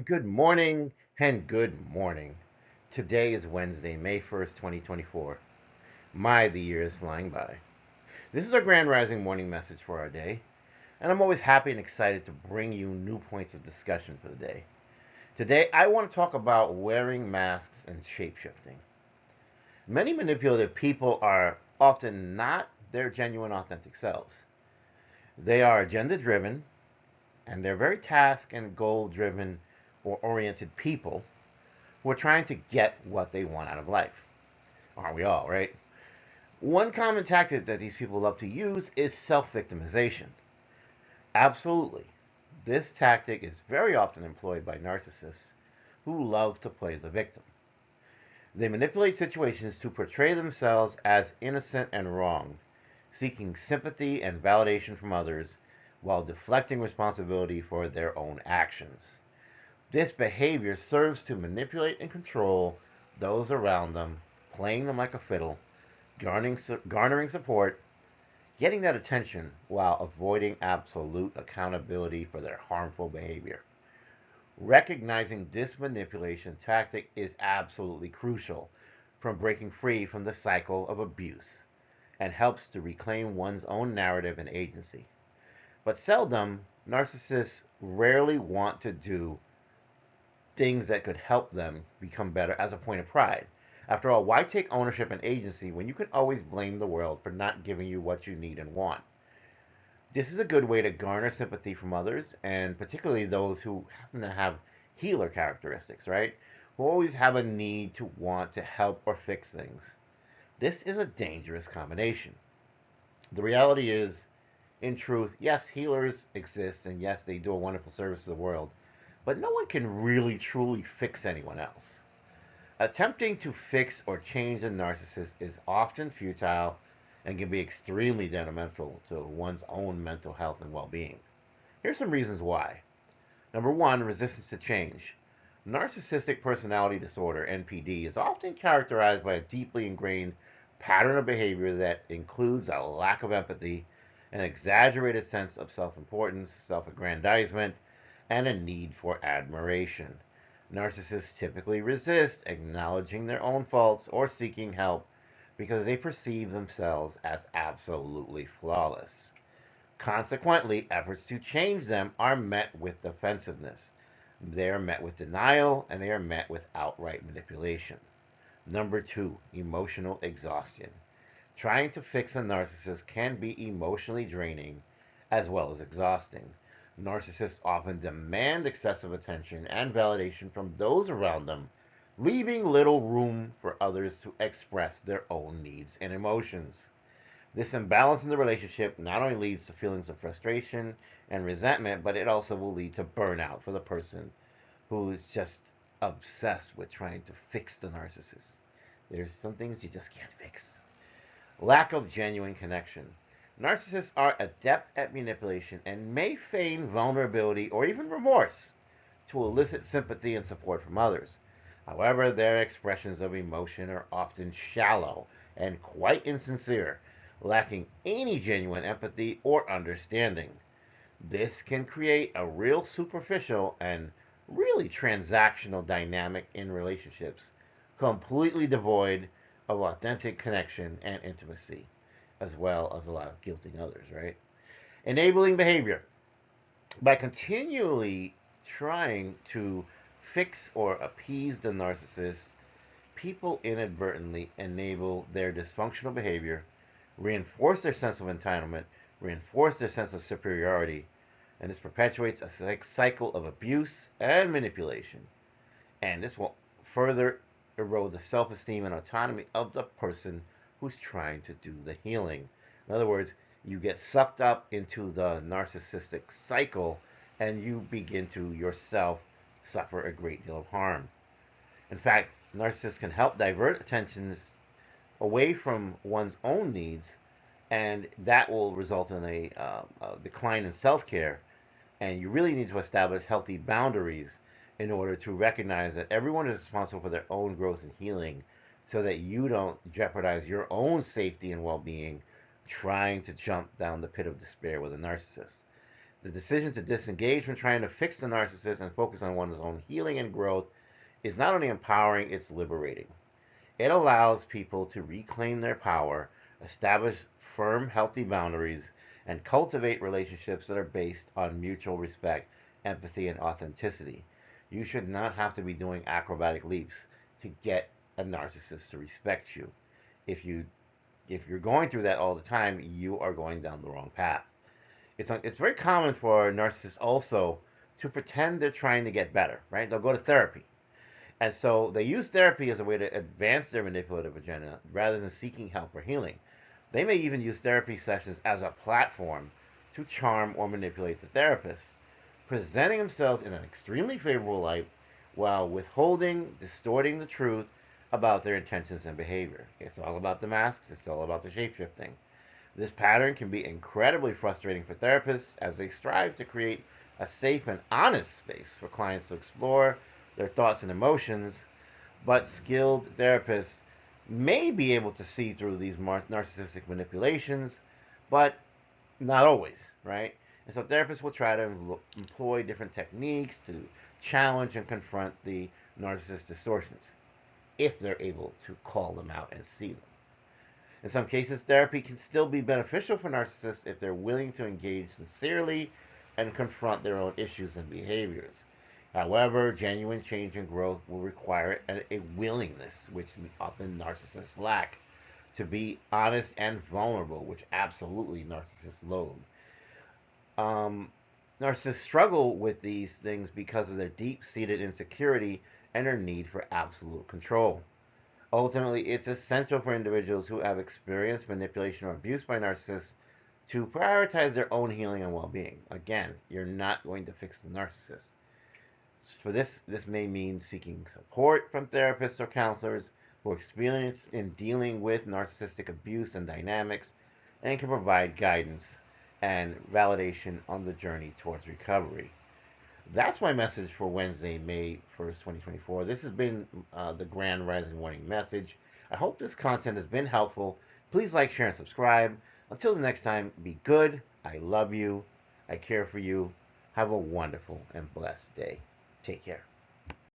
good morning, and good morning. Today is Wednesday, May 1st, 2024. The year is flying by. This is our Grand Rising morning message for our day, and I'm always happy and excited to bring you new points of discussion for the day. Today, I want to talk about wearing masks and shapeshifting. Many manipulative people are often not their genuine, authentic selves. They are agenda driven, and they're very task and goal driven or oriented people who are trying to get what they want out of life. Aren't we all, right? One common tactic that these people love to use is self victimization. Absolutely. This tactic is very often employed by narcissists who love to play the victim. They manipulate situations to portray themselves as innocent and wrong, seeking sympathy and validation from others while deflecting responsibility for their own actions. This behavior serves to manipulate and control those around them, playing them like a fiddle, garnering support, getting that attention while avoiding absolute accountability for their harmful behavior. Recognizing this manipulation tactic is absolutely crucial from breaking free from the cycle of abuse and helps to reclaim one's own narrative and agency. But seldom, narcissists rarely want to do things that could help them become better as a point of pride. After all, why take ownership and agency when you can always blame the world for not giving you what you need and want? This is a good way to garner sympathy from others, and particularly those who happen to have healer characteristics, right? Who always have a need to want to help or fix things. This is a dangerous combination. The reality is, in truth, yes, healers exist, and yes, they do a wonderful service to the world, but no one can really truly fix anyone else. Attempting to fix or change a narcissist is often futile and can be extremely detrimental to one's own mental health and well being. Here's some reasons why. Number one, resistance to change. Narcissistic personality disorder, NPD, is often characterized by a deeply ingrained pattern of behavior that includes a lack of empathy, an exaggerated sense of self importance, self aggrandizement, and a need for admiration. Narcissists typically resist acknowledging their own faults or seeking help because they perceive themselves as absolutely flawless. Consequently, efforts to change them are met with defensiveness. They are met with denial and they are met with outright manipulation. Number two, emotional exhaustion. Trying to fix a narcissist can be emotionally draining as well as exhausting. Narcissists often demand excessive attention and validation from those around them, leaving little room for others to express their own needs and emotions. This imbalance in the relationship not only leads to feelings of frustration and resentment, but it also will lead to burnout for the person who is just obsessed with trying to fix the narcissist. There's some things you just can't fix. Lack of genuine connection. Narcissists are adept at manipulation and may feign vulnerability or even remorse to elicit sympathy and support from others. However, their expressions of emotion are often shallow and quite insincere, lacking any genuine empathy or understanding. This can create a real superficial and really transactional dynamic in relationships, completely devoid of authentic connection and intimacy, as well as a lot of guilting others, right? Enabling behavior. By continually trying to fix or appease the narcissist, people inadvertently enable their dysfunctional behavior, reinforce their sense of entitlement, reinforce their sense of superiority, and this perpetuates a cycle of abuse and manipulation. And this will further erode the self esteem and autonomy of the person who's trying to do the healing. In other words, you get sucked up into the narcissistic cycle and you begin to yourself suffer a great deal of harm. In fact, narcissists can help divert attentions away from one's own needs, and that will result in a decline in self care. And you really need to establish healthy boundaries in order to recognize that everyone is responsible for their own growth and healing so that you don't jeopardize your own safety and well being trying to jump down the pit of despair with a narcissist. The decision to disengage from trying to fix the narcissist and focus on one's own healing and growth is not only empowering, it's liberating. It allows people to reclaim their power, establish firm, healthy boundaries, and cultivate relationships that are based on mutual respect, empathy, and authenticity. You should not have to be doing acrobatic leaps to get a narcissist to respect you. If you if you're going through that all the time, you are going down the wrong path. It's very common for narcissists also to pretend they're trying to get better, right? They'll go to therapy. And so they use therapy as a way to advance their manipulative agenda rather than seeking help or healing. They may even use therapy sessions as a platform to charm or manipulate the therapist, presenting themselves in an extremely favorable light while withholding, distorting the truth about their intentions and behavior. It's all about the masks, it's all about the shapeshifting. This pattern can be incredibly frustrating for therapists as they strive to create a safe and honest space for clients to explore their thoughts and emotions, but skilled therapists may be able to see through these narcissistic manipulations, but not always, right? And so therapists will try to employ different techniques to challenge and confront the narcissist distortions if they're able to call them out and see them. In some cases, therapy can still be beneficial for narcissists if they're willing to engage sincerely and confront their own issues and behaviors. However, genuine change and growth will require a willingness, which often narcissists lack, to be honest and vulnerable, which absolutely narcissists loathe. Um, Narcissists struggle with these things because of their deep seated insecurity and their need for absolute control. Ultimately, it's essential for individuals who have experienced manipulation or abuse by narcissists to prioritize their own healing and well being. Again, you're not going to fix the narcissist. For this may mean seeking support from therapists or counselors who are experienced in dealing with narcissistic abuse and dynamics and can provide guidance and validation on the journey towards recovery. That's my message for Wednesday, May 1st, 2024. This has been the Grand Rising Warning message. I hope this content has been helpful. Please like, share, and subscribe. Until the next time, be good. I love you. I care for you. Have a wonderful and blessed day. Take care.